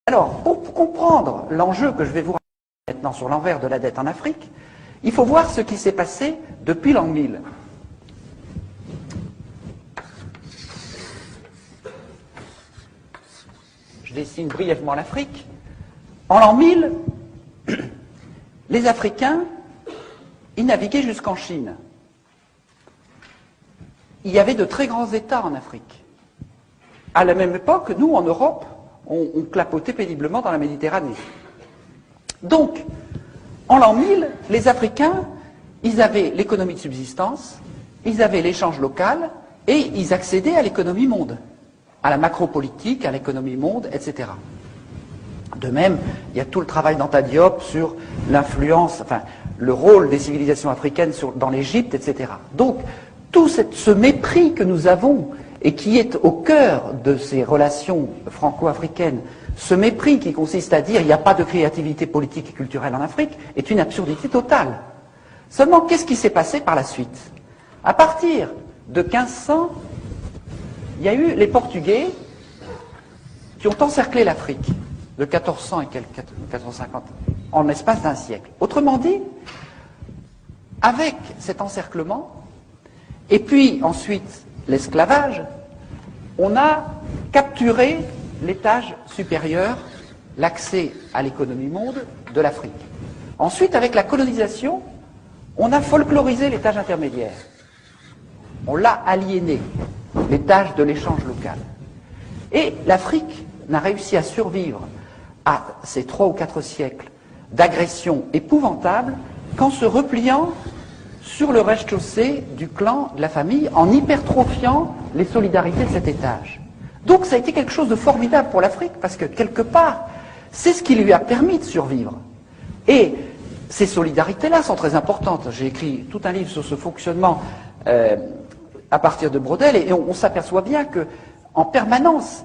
Alors, pour comprendre l'enjeu que je vais vous raconter maintenant sur l'envers de la dette en Afrique, il faut voir ce qui s'est passé depuis l'an 1000. Je dessine brièvement l'Afrique. En l'an 1000, les Africains, ils naviguaient jusqu'en Chine. Il y avait de très grands États en Afrique. À la même époque, nous, en Europe, on clapotait péniblement dans la Méditerranée. Donc, en l'an 1000, les Africains, ils avaient l'économie de subsistance, ils avaient l'échange local, et ils accédaient à l'économie monde, à la macropolitique, à l'économie monde, etc. De même, il y a tout le travail d'Anta Diop sur l'influence, enfin, le rôle des civilisations africaines dans l'Égypte, etc. Donc, tout ce mépris que nous avons et qui est au cœur de ces relations franco-africaines, ce mépris qui consiste à dire qu'il n'y a pas de créativité politique et culturelle en Afrique, est une absurdité totale. Seulement, qu'est-ce qui s'est passé par la suite? À partir de 1500, il y a eu les Portugais qui ont encerclé l'Afrique de 1400 et 1450 en l'espace d'un siècle. Autrement dit, avec cet encerclement, et puis ensuite l'esclavage, on a capturé l'étage supérieur, l'accès à l'économie monde de l'Afrique. Ensuite, avec la colonisation, on a folklorisé l'étage intermédiaire. On l'a aliéné, l'étage de l'échange local. Et l'Afrique n'a réussi à survivre à ces 3 ou 4 siècles d'agression épouvantable qu'en se repliant sur le rez-de-chaussée du clan, de la famille, en hypertrophiant les solidarités de cet étage. Donc ça a été quelque chose de formidable pour l'Afrique, parce que quelque part, c'est ce qui lui a permis de survivre. Et ces solidarités-là sont très importantes. J'ai écrit tout un livre sur ce fonctionnement à partir de Braudel, et on s'aperçoit bien que, en permanence,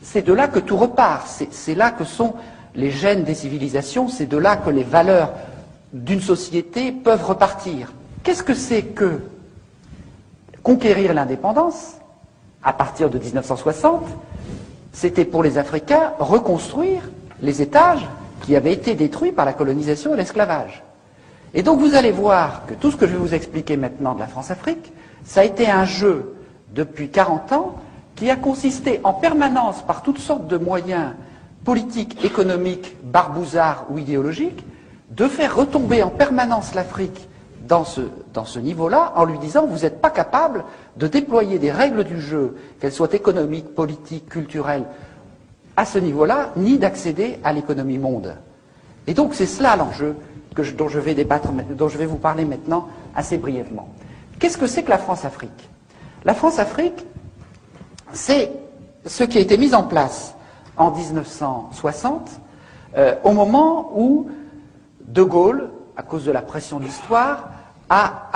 c'est de là que tout repart. C'est là que sont les gènes des civilisations, c'est de là que les valeurs d'une société peuvent repartir. Qu'est-ce que c'est que conquérir l'indépendance à partir de 1960? C'était pour les Africains reconstruire les étages qui avaient été détruits par la colonisation et l'esclavage. Et donc vous allez voir que tout ce que je vais vous expliquer maintenant de la France-Afrique, ça a été un jeu depuis 40 ans qui a consisté en permanence, par toutes sortes de moyens politiques, économiques, barbouzards ou idéologiques, de faire retomber en permanence l'Afrique dans ce niveau-là, en lui disant vous n'êtes pas capable de déployer des règles du jeu, qu'elles soient économiques, politiques, culturelles, à ce niveau-là, ni d'accéder à l'économie monde. Et donc c'est cela l'enjeu dont je vais vous parler maintenant assez brièvement. Qu'est-ce que c'est que la France-Afrique? La France-Afrique, c'est ce qui a été mis en place en 1960, au moment où De Gaulle, à cause de la pression de l'histoire, a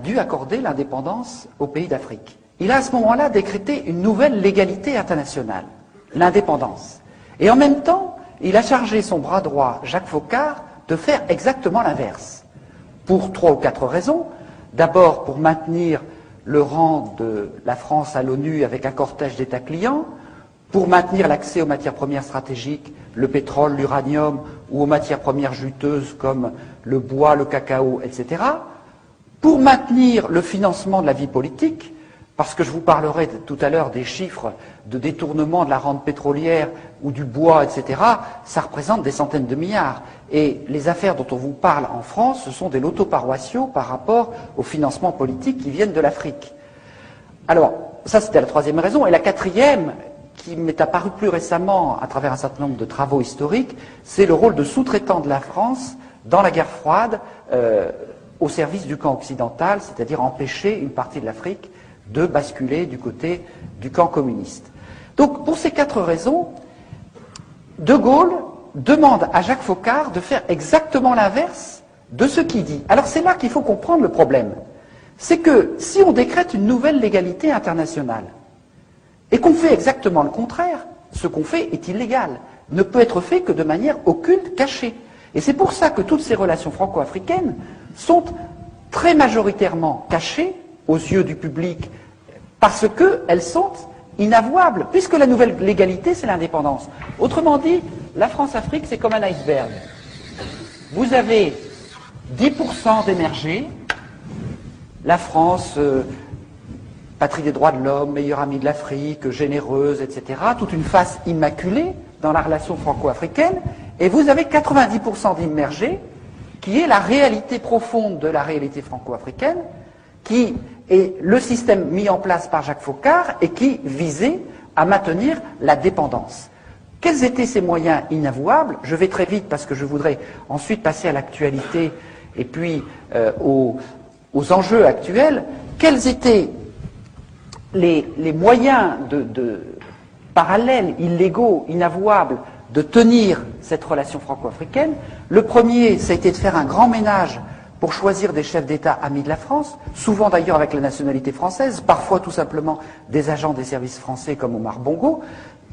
dû accorder l'indépendance aux pays d'Afrique. Il a à ce moment-là décrété une nouvelle légalité internationale, l'indépendance. Et en même temps, il a chargé son bras droit, Jacques Foccart, de faire exactement l'inverse. Pour 3 ou 4 raisons. D'abord, pour maintenir le rang de la France à l'ONU avec un cortège d'États clients, pour maintenir l'accès aux matières premières stratégiques, le pétrole, l'uranium, ou aux matières premières juteuses comme le bois, le cacao, etc., pour maintenir le financement de la vie politique, parce que je vous parlerai tout à l'heure des chiffres de détournement de la rente pétrolière ou du bois, etc., ça représente des centaines de milliards. Et les affaires dont on vous parle en France, ce sont des lotos paroissiaux par rapport aux financements politiques qui viennent de l'Afrique. Alors, ça c'était la 3e raison. Et la 4e, qui m'est apparu plus récemment à travers un certain nombre de travaux historiques, c'est le rôle de sous-traitant de la France dans la guerre froide au service du camp occidental, c'est-à-dire empêcher une partie de l'Afrique de basculer du côté du camp communiste. Donc, pour ces 4 raisons, De Gaulle demande à Jacques Foccart de faire exactement l'inverse de ce qu'il dit. Alors, c'est là qu'il faut comprendre le problème. C'est que si on décrète une nouvelle légalité internationale, et qu'on fait exactement le contraire, ce qu'on fait est illégal, ne peut être fait que de manière occulte, cachée. Et c'est pour ça que toutes ces relations franco-africaines sont très majoritairement cachées aux yeux du public, parce qu'elles sont inavouable, puisque la nouvelle légalité, c'est l'indépendance. Autrement dit, la France-Afrique, c'est comme un iceberg. Vous avez 10% d'émergés, la France, patrie des droits de l'homme, meilleure amie de l'Afrique, généreuse, etc., toute une face immaculée dans la relation franco-africaine, et vous avez 90% d'immergés, qui est la réalité profonde de la réalité franco-africaine, qui est le système mis en place par Jacques Foccart et qui visait à maintenir la dépendance. Quels étaient ces moyens inavouables? Je vais très vite parce que je voudrais ensuite passer à l'actualité et puis aux enjeux actuels. Quels étaient les moyens parallèles, illégaux, inavouables, de tenir cette relation franco-africaine? Le premier, ça a été de faire un grand ménage pour choisir des chefs d'État amis de la France, souvent d'ailleurs avec la nationalité française, parfois tout simplement des agents des services français comme Omar Bongo,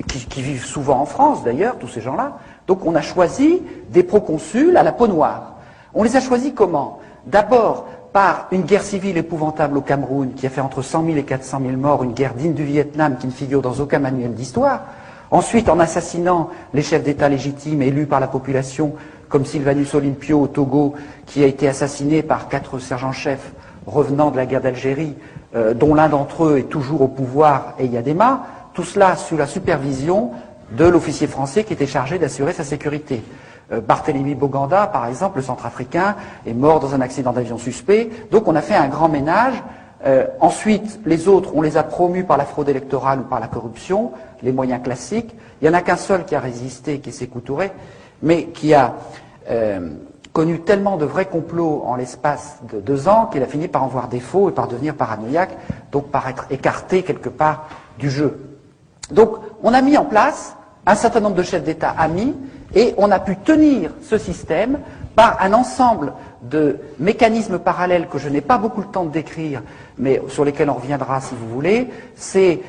qui vivent souvent en France d'ailleurs, tous ces gens-là. Donc on a choisi des proconsuls à la peau noire. On les a choisis comment? D'abord par une guerre civile épouvantable au Cameroun, qui a fait entre 100 000 et 400 000 morts, une guerre digne du Vietnam qui ne figure dans aucun manuel d'histoire. Ensuite, en assassinant les chefs d'État légitimes élus par la population, comme Sylvanus Olympio au Togo, qui a été assassiné par 4 sergents-chefs revenant de la guerre d'Algérie, dont l'un d'entre eux est toujours au pouvoir, Eyadema, tout cela sous la supervision de l'officier français qui était chargé d'assurer sa sécurité. Barthélemy Boganda, par exemple, le centrafricain, est mort dans un accident d'avion suspect. Donc on a fait un grand ménage. Ensuite, les autres, on les a promus par la fraude électorale ou par la corruption, les moyens classiques. Il n'y en a qu'un seul qui a résisté, qui est Sékou Touré, mais qui a connu tellement de vrais complots en l'espace de 2 ans qu'il a fini par en voir défaut et par devenir paranoïaque, donc par être écarté quelque part du jeu. Donc on a mis en place un certain nombre de chefs d'État amis et on a pu tenir ce système par un ensemble de mécanismes parallèles que je n'ai pas beaucoup le temps de décrire, mais sur lesquels on reviendra si vous voulez. C'est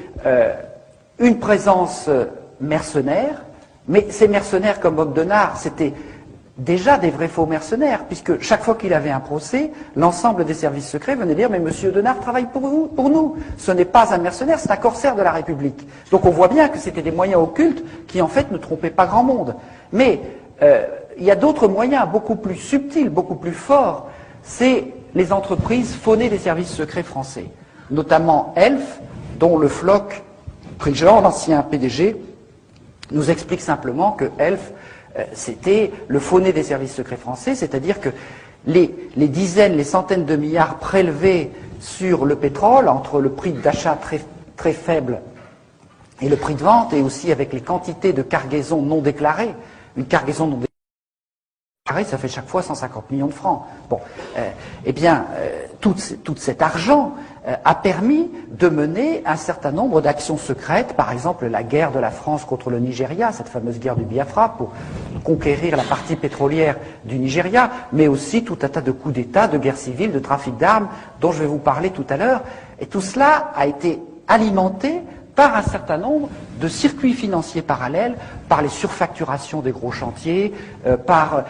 une présence mercenaire, mais ces mercenaires comme Bob Denard, c'était déjà des vrais faux mercenaires, puisque chaque fois qu'il avait un procès, l'ensemble des services secrets venait dire « Mais monsieur Denard travaille pour nous, ce n'est pas un mercenaire, c'est un corsaire de la République ». Donc on voit bien que c'était des moyens occultes qui en fait ne trompaient pas grand monde. Mais il y a d'autres moyens beaucoup plus subtils, beaucoup plus forts, c'est les entreprises faunées des services secrets français, notamment Elf, dont le Floch Prigent, l'ancien PDG, nous explique simplement que Elf, c'était le fauné des services secrets français, c'est-à-dire que les dizaines, les centaines de milliards prélevés sur le pétrole, entre le prix d'achat très faible et le prix de vente, et aussi avec les quantités de cargaisons non déclarées, une cargaison non déclarée, ça fait chaque fois 150 millions de francs. Bon, tout cet argent a permis de mener un certain nombre d'actions secrètes, par exemple la guerre de la France contre le Nigeria, cette fameuse guerre du Biafra, pour conquérir la partie pétrolière du Nigeria, mais aussi tout un tas de coups d'État, de guerres civiles, de trafic d'armes, dont je vais vous parler tout à l'heure. Et tout cela a été alimenté par un certain nombre de circuits financiers parallèles, par les surfacturations des gros chantiers, par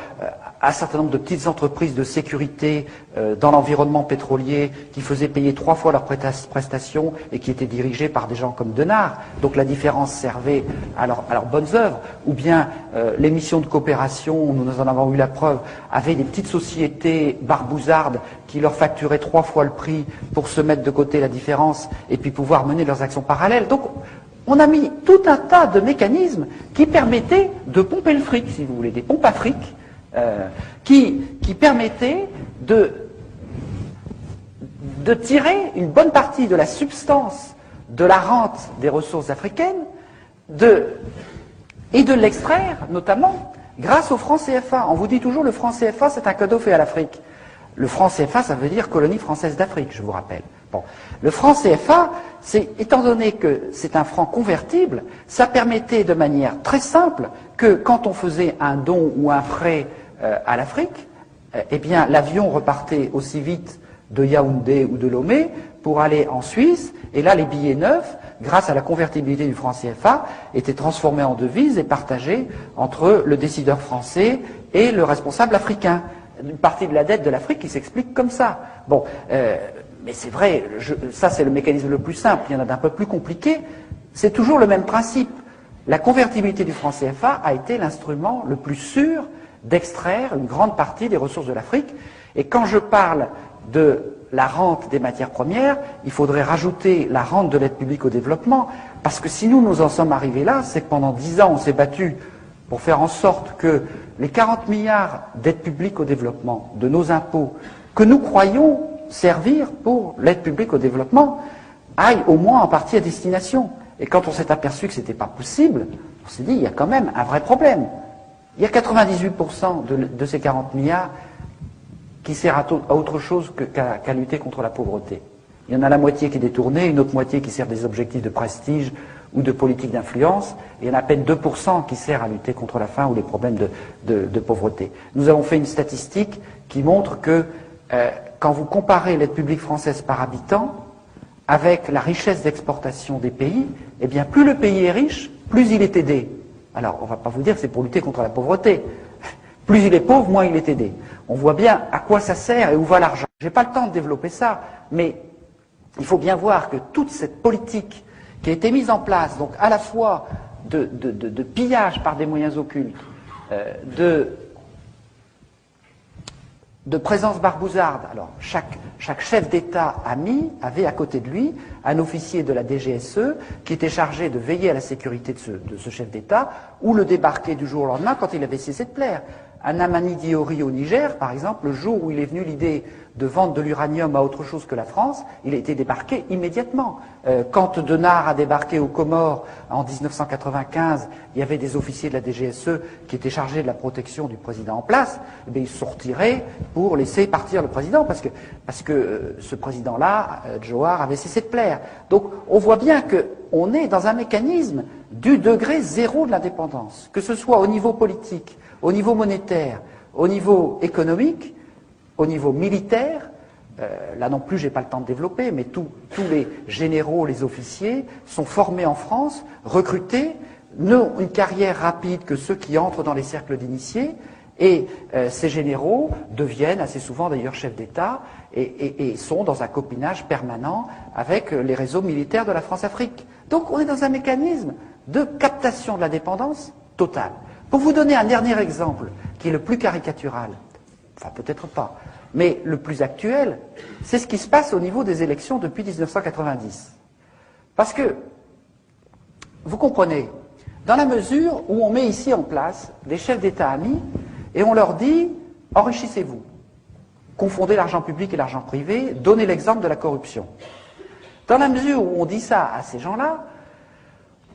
un certain nombre de petites entreprises de sécurité dans l'environnement pétrolier qui faisaient payer 3 fois leurs prestations et qui étaient dirigées par des gens comme Denard. Donc la différence servait à leurs bonnes œuvres. Ou bien les missions de coopération, nous en avons eu la preuve, avaient des petites sociétés barbouzardes qui leur facturaient 3 fois le prix pour se mettre de côté la différence et puis pouvoir mener leurs actions parallèles. Donc on a mis tout un tas de mécanismes qui permettaient de pomper le fric, si vous voulez, des pompes à fric, qui permettaient de tirer une bonne partie de la substance de la rente des ressources africaines et de l'extraire, notamment, grâce au franc CFA. On vous dit toujours le franc CFA, c'est un cadeau fait à l'Afrique. Le franc CFA, ça veut dire colonie française d'Afrique, je vous rappelle. Bon. Le franc CFA, étant donné que c'est un franc convertible, ça permettait de manière très simple que quand on faisait un don ou un prêt à l'Afrique, eh bien l'avion repartait aussi vite de Yaoundé ou de Lomé pour aller en Suisse, et là les billets neufs, grâce à la convertibilité du franc CFA, étaient transformés en devises et partagés entre le décideur français et le responsable africain. Une partie de la dette de l'Afrique qui s'explique comme ça. Bon, mais c'est vrai, ça c'est le mécanisme le plus simple, il y en a d'un peu plus compliqué. C'est toujours le même principe. La convertibilité du franc CFA a été l'instrument le plus sûr d'extraire une grande partie des ressources de l'Afrique. Et quand je parle de la rente des matières premières, il faudrait rajouter la rente de l'aide publique au développement, parce que si nous en sommes arrivés là, c'est que pendant 10 ans, on s'est battu pour faire en sorte que les 40 milliards d'aide publique au développement, de nos impôts, que nous croyons servir pour l'aide publique au développement, aillent au moins en partie à destination. Et quand on s'est aperçu que ce n'était pas possible, on s'est dit, il y a quand même un vrai problème. Il y a 98% de ces 40 milliards qui sert à autre chose qu'à lutter contre la pauvreté. Il y en a la moitié qui est détournée, une autre moitié qui sert des objectifs de prestige ou de politique d'influence, et il y en a à peine 2% qui sert à lutter contre la faim ou les problèmes de pauvreté. Nous avons fait une statistique qui montre que quand vous comparez l'aide publique française par habitant avec la richesse d'exportation des pays, eh bien plus le pays est riche, plus il est aidé. Alors, on ne va pas vous dire que c'est pour lutter contre la pauvreté. Plus il est pauvre, moins il est aidé. On voit bien à quoi ça sert et où va l'argent. Je n'ai pas le temps de développer ça, mais il faut bien voir que toute cette politique qui a été mise en place, donc à la fois de pillage par des moyens occultes, de présence barbouzarde. Alors, chaque chef d'État avait à côté de lui un officier de la DGSE qui était chargé de veiller à la sécurité de ce chef d'État ou le débarquer du jour au lendemain quand il avait cessé de plaire. Un Amani Diori au Niger, par exemple, le jour où il est venu l'idée de vendre de l'uranium à autre chose que la France, il a été débarqué immédiatement. Quand Denard a débarqué aux Comores en 1995, il y avait des officiers de la DGSE qui étaient chargés de la protection du président en place. Eh bien, ils se sont retirés pour laisser partir le président, parce que ce président-là, Johar, avait cessé de plaire. Donc, on voit bien qu'on est dans un mécanisme du degré zéro de l'indépendance, que ce soit au niveau politique, au niveau monétaire, au niveau économique, au niveau militaire. Là non plus, je n'ai pas le temps de développer, mais tous les généraux, les officiers sont formés en France, recrutés, n'ont une carrière rapide que ceux qui entrent dans les cercles d'initiés, et ces généraux deviennent assez souvent d'ailleurs chefs d'État et sont dans un copinage permanent avec les réseaux militaires de la France-Afrique. Donc on est dans un mécanisme de captation de la dépendance totale. Pour vous donner un dernier exemple, qui est le plus caricatural, enfin peut-être pas, mais le plus actuel, c'est ce qui se passe au niveau des élections depuis 1990. Parce que, vous comprenez, dans la mesure où on met ici en place des chefs d'État amis, et on leur dit, enrichissez-vous, confondez l'argent public et l'argent privé, donnez l'exemple de la corruption. Dans la mesure où on dit ça à ces gens-là,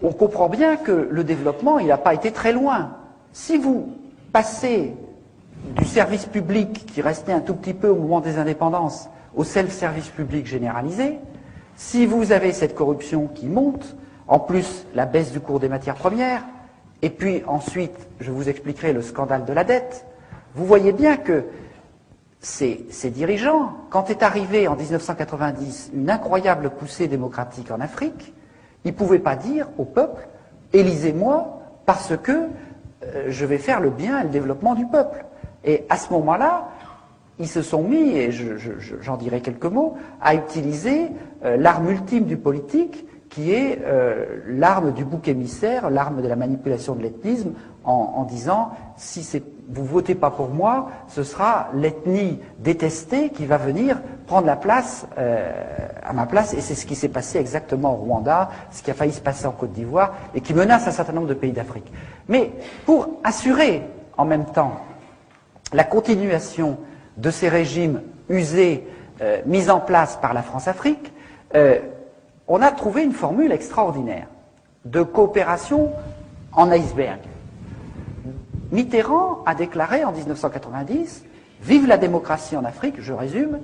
on comprend bien que le développement, il n'a pas été très loin. Si vous passez du service public qui restait un tout petit peu au moment des indépendances au self-service public généralisé, si vous avez cette corruption qui monte, en plus la baisse du cours des matières premières, et puis ensuite, je vous expliquerai le scandale de la dette, vous voyez bien que ces dirigeants, quand est arrivée en 1990 une incroyable poussée démocratique en Afrique, ils ne pouvaient pas dire au peuple « élisez-moi parce que je vais faire le bien et le développement du peuple ». Et à ce moment-là, ils se sont mis, et j'en dirai quelques mots, à utiliser l'arme ultime du politique, qui est l'arme du bouc émissaire, l'arme de la manipulation de l'ethnisme, en disant si vous votez pas pour moi, ce sera l'ethnie détestée qui va venir prendre la place à ma place, et c'est ce qui s'est passé exactement au Rwanda, ce qui a failli se passer en Côte d'Ivoire, et qui menace un certain nombre de pays d'Afrique. Mais pour assurer en même temps la continuation de ces régimes usés mis en place par la France-Afrique, on a trouvé une formule extraordinaire de coopération en iceberg. Mitterrand a déclaré en 1990 « Vive la démocratie en Afrique », je résume,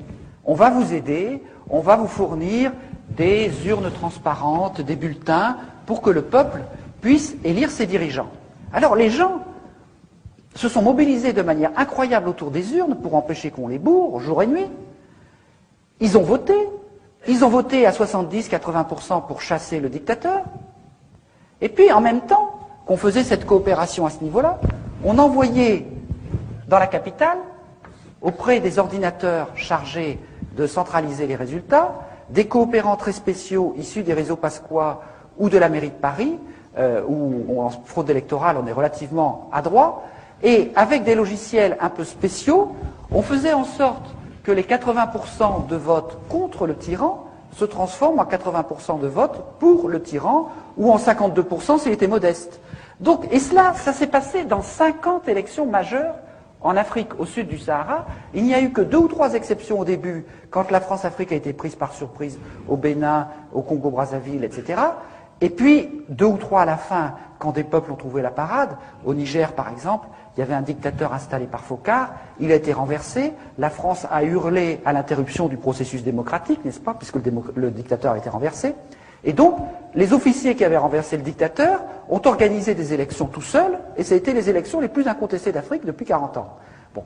on va vous aider, on va vous fournir des urnes transparentes, des bulletins, pour que le peuple puisse élire ses dirigeants. Alors les gens se sont mobilisés de manière incroyable autour des urnes pour empêcher qu'on les bourre jour et nuit. Ils ont voté à 70-80% pour chasser le dictateur. Et puis, en même temps qu'on faisait cette coopération à ce niveau-là, on envoyait dans la capitale, auprès des ordinateurs chargés de centraliser les résultats, des coopérants très spéciaux issus des réseaux Pasqua ou de la mairie de Paris, où en fraude électorale on est relativement adroit, et avec des logiciels un peu spéciaux, on faisait en sorte que les 80% de votes contre le tyran se transforment en 80% de votes pour le tyran, ou en 52% s'il était modeste. Donc, et cela, ça s'est passé dans 50 élections majeures en Afrique, au sud du Sahara. Il n'y a eu que 2 ou 3 exceptions au début, quand la France-Afrique a été prise par surprise au Bénin, au Congo-Brazzaville, etc. Et puis, 2 ou 3 à la fin, quand des peuples ont trouvé la parade. Au Niger, par exemple, il y avait un dictateur installé par Focard, il a été renversé, la France a hurlé à l'interruption du processus démocratique, n'est-ce pas, puisque le dictateur a été renversé. Et donc, les officiers qui avaient renversé le dictateur ont organisé des élections tout seuls, et ça a été les élections les plus incontestées d'Afrique depuis 40 ans. Bon,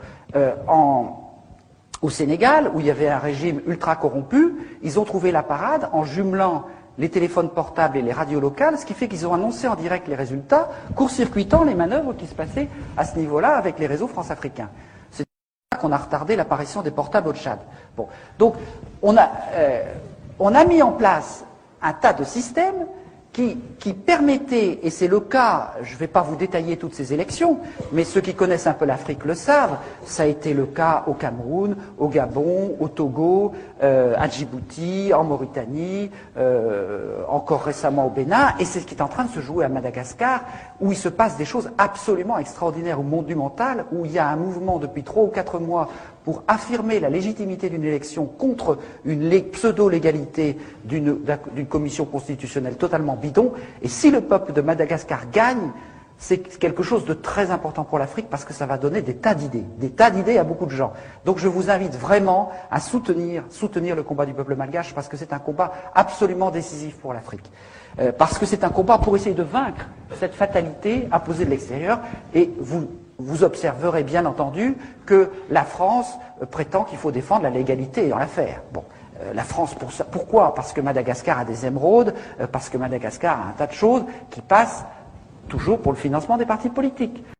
au Sénégal, où il y avait un régime ultra corrompu, ils ont trouvé la parade en jumelant les téléphones portables et les radios locales, ce qui fait qu'ils ont annoncé en direct les résultats, court-circuitant les manœuvres qui se passaient à ce niveau-là avec les réseaux france-africains. C'est pour ça qu'on a retardé l'apparition des portables au Tchad. Bon, donc, on a mis en place un tas de systèmes qui permettaient, et c'est le cas, je ne vais pas vous détailler toutes ces élections, mais ceux qui connaissent un peu l'Afrique le savent, ça a été le cas au Cameroun, au Gabon, au Togo, à Djibouti, en Mauritanie, encore récemment au Bénin, et c'est ce qui est en train de se jouer à Madagascar, où il se passe des choses absolument extraordinaires ou monumentales, où il y a un mouvement depuis 3 ou 4 mois pour affirmer la légitimité d'une élection contre une pseudo-légalité d'une commission constitutionnelle totalement bidon. Et si le peuple de Madagascar gagne, c'est quelque chose de très important pour l'Afrique parce que ça va donner des tas d'idées à beaucoup de gens. Donc je vous invite vraiment à soutenir le combat du peuple malgache parce que c'est un combat absolument décisif pour l'Afrique. Parce que c'est un combat pour essayer de vaincre cette fatalité imposée de l'extérieur et vous observerez bien entendu que la France prétend qu'il faut défendre la légalité en l'affaire. Bon, la France, pourquoi? Parce que Madagascar a des émeraudes, parce que Madagascar a un tas de choses qui passent toujours pour le financement des partis politiques.